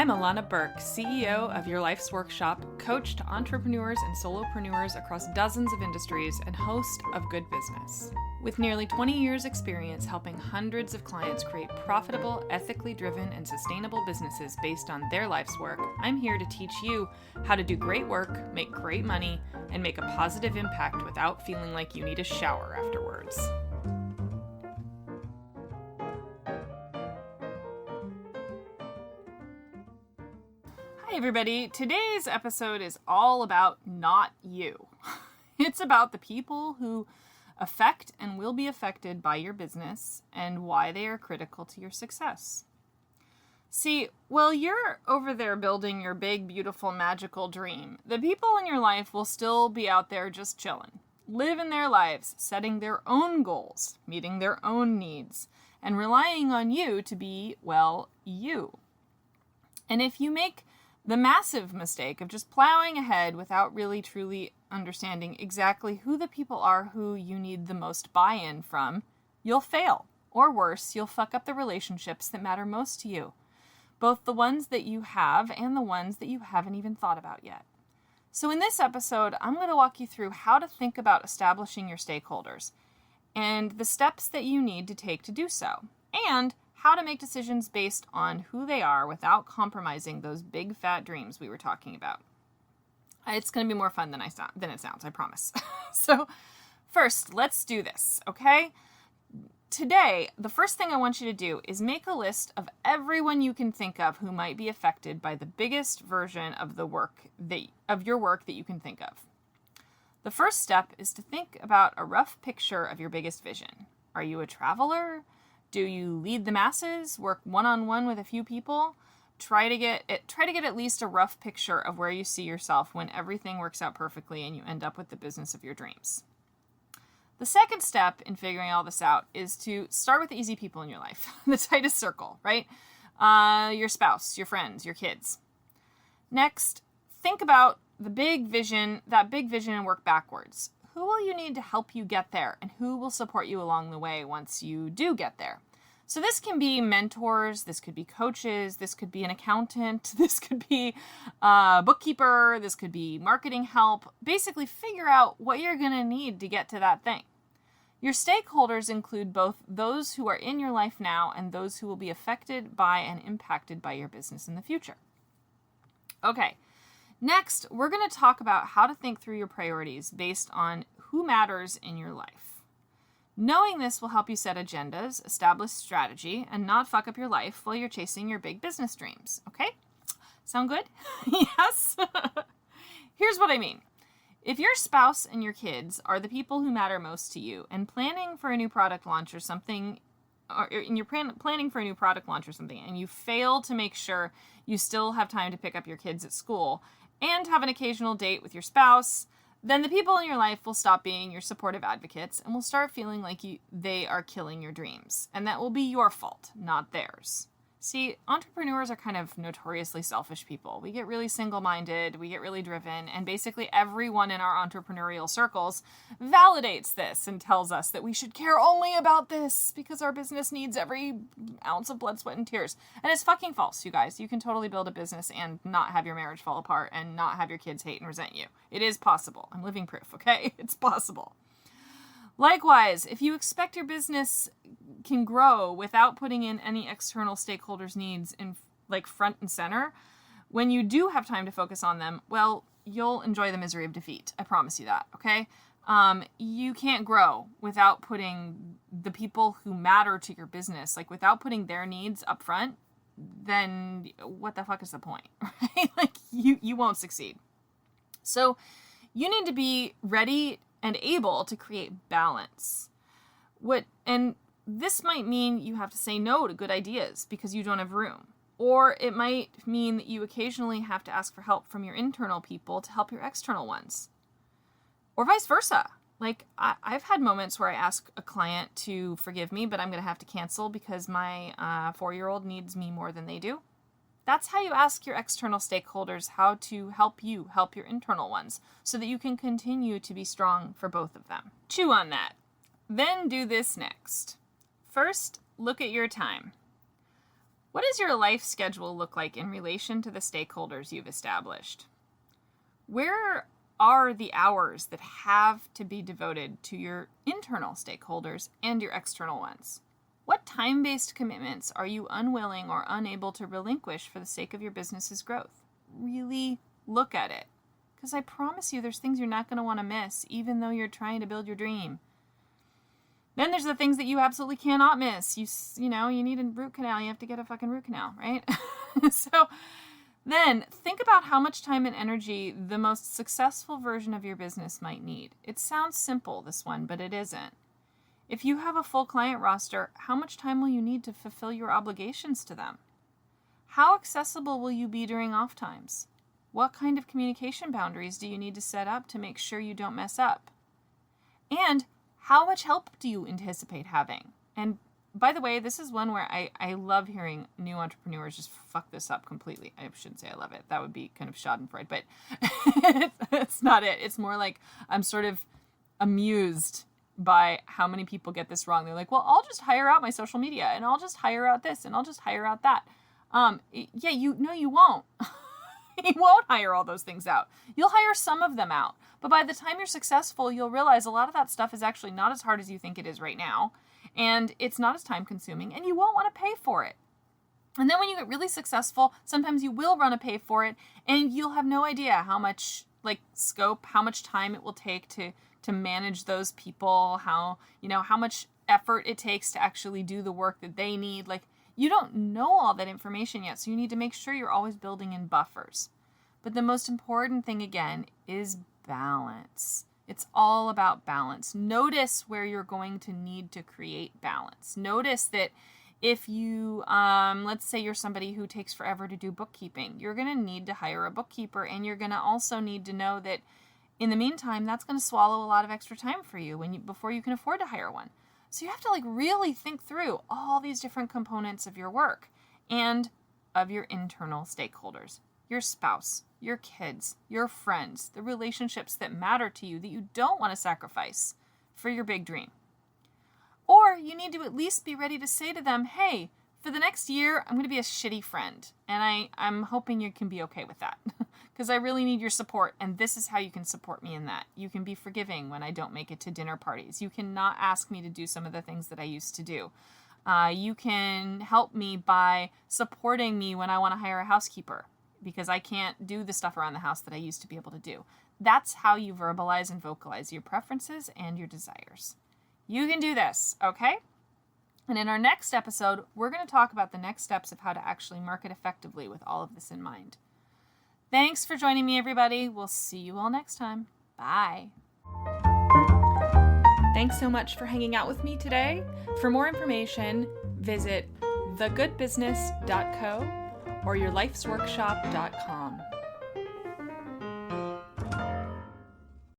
Illana Burk, CEO of Your Life's Workshop, coach to entrepreneurs and solopreneurs across dozens of industries, and host of Good Business. With nearly 20 years' experience helping hundreds of clients create profitable, ethically driven, and sustainable businesses based on their life's work, I'm here to teach you how to do great work, make great money, and make a positive impact without feeling like you need a shower afterwards. Hi everybody, today's episode is all about not you. It's about the people who affect and will be affected by your business and why they are critical to your success. See, while you're over there building your big, beautiful, magical dream, the people in your life will still be out there just chilling, living their lives, setting their own goals, meeting their own needs, and relying on you to be, well, you. And if you make the massive mistake of just plowing ahead without really truly understanding exactly who the people are who you need the most buy-in from, you'll fail. Or worse, you'll fuck up the relationships that matter most to you, both the ones that you have and the ones that you haven't even thought about yet. So in this episode, I'm going to walk you through how to think about establishing your stakeholders and the steps that you need to take to do so, and how to make decisions based on who they are without compromising those big fat dreams we were talking about. It's going to be more fun than it sounds, I promise. So first, let's do this, okay? Today, the first thing I want you to do is make a list of everyone you can think of who might be affected by the biggest version of your work that you can think of. The first step is to think about a rough picture of your biggest vision. Are you a traveler? Do you lead the masses, work one-on-one with a few people? Try to get at least a rough picture of where you see yourself when everything works out perfectly and you end up with the business of your dreams. The second step in figuring all this out is to start with the easy people in your life, the tightest circle, right? Your spouse, your friends, your kids. Next, think about that big vision and work backwards. Who will you need to help you get there, and who will support you along the way once you do get there? So this can be mentors, this could be coaches, this could be an accountant, this could be a bookkeeper, this could be marketing help. Basically, figure out what you're going to need to get to that thing. Your stakeholders include both those who are in your life now and those who will be affected by and impacted by your business in the future. Okay. Next, we're going to talk about how to think through your priorities based on who matters in your life. Knowing this will help you set agendas, establish strategy, and not fuck up your life while you're chasing your big business dreams. Okay? Sound good? Yes? Here's what I mean. If your spouse and your kids are the people who matter most to you, and planning for a new product launch or something, and you fail to make sure you still have time to pick up your kids at school and have an occasional date with your spouse, then the people in your life will stop being your supportive advocates and will start feeling like they are killing your dreams. And that will be your fault, not theirs. See, entrepreneurs are kind of notoriously selfish people. We get really single-minded, we get really driven, and basically everyone in our entrepreneurial circles validates this and tells us that we should care only about this because our business needs every ounce of blood, sweat, and tears. And it's fucking false, you guys. You can totally build a business and not have your marriage fall apart and not have your kids hate and resent you. It is possible. I'm living proof, okay? It's possible. Likewise, if you expect your business can grow without putting in any external stakeholders' needs in front and center, when you do have time to focus on them, well, you'll enjoy the misery of defeat. I promise you that, okay? You can't grow without putting the people who matter to your business, without putting their needs up front, then what the fuck is the point, right? You won't succeed. So you need to be ready and able to create balance. And this might mean you have to say no to good ideas because you don't have room. Or it might mean that you occasionally have to ask for help from your internal people to help your external ones. Or vice versa. I've had moments where I ask a client to forgive me, but I'm going to have to cancel because my 4-year-old needs me more than they do. That's how you ask your external stakeholders how to help you help your internal ones so that you can continue to be strong for both of them. Chew on that. Then do this next. First, look at your time. What does your life schedule look like in relation to the stakeholders you've established? Where are the hours that have to be devoted to your internal stakeholders and your external ones? What time-based commitments are you unwilling or unable to relinquish for the sake of your business's growth? Really look at it, because I promise you there's things you're not going to want to miss, even though you're trying to build your dream. Then there's the things that you absolutely cannot miss. You need a root canal. You have to get a fucking root canal, right? So then think about how much time and energy the most successful version of your business might need. It sounds simple, this one, but it isn't. If you have a full client roster, how much time will you need to fulfill your obligations to them? How accessible will you be during off times? What kind of communication boundaries do you need to set up to make sure you don't mess up? And how much help do you anticipate having? And by the way, this is one where I love hearing new entrepreneurs just fuck this up completely. I shouldn't say I love it. That would be kind of schadenfreude, but it's not it. It's more like I'm sort of amused by how many people get this wrong. They're like, well, I'll just hire out my social media, and I'll just hire out this, and I'll just hire out that. You won't. You won't hire all those things out. You'll hire some of them out. But by the time you're successful, you'll realize a lot of that stuff is actually not as hard as you think it is right now. And it's not as time consuming, and you won't want to pay for it. And then when you get really successful, sometimes you will want to pay for it, and you'll have no idea how much scope, how much time it will take to manage those people, how much effort it takes to actually do the work that they need. You don't know all that information yet, so you need to make sure you're always building in buffers. But the most important thing, again, is balance. It's all about balance. Notice where you're going to need to create balance. Notice that if you, let's say you're somebody who takes forever to do bookkeeping, you're going to need to hire a bookkeeper, and you're going to also need to know that in the meantime, that's going to swallow a lot of extra time for you before you can afford to hire one. So you have to really think through all these different components of your work and of your internal stakeholders, your spouse, your kids, your friends, the relationships that matter to you that you don't want to sacrifice for your big dream. Or you need to at least be ready to say to them, hey, for the next year, I'm going to be a shitty friend. And I'm hoping you can be okay with that because I really need your support. And this is how you can support me in that. You can be forgiving when I don't make it to dinner parties. You cannot ask me to do some of the things that I used to do. You can help me by supporting me when I want to hire a housekeeper because I can't do the stuff around the house that I used to be able to do. That's how you verbalize and vocalize your preferences and your desires. You can do this, okay? And in our next episode, we're going to talk about the next steps of how to actually market effectively with all of this in mind. Thanks for joining me, everybody. We'll see you all next time. Bye. Thanks so much for hanging out with me today. For more information, visit thegoodbusiness.co or yourlifesworkshop.com.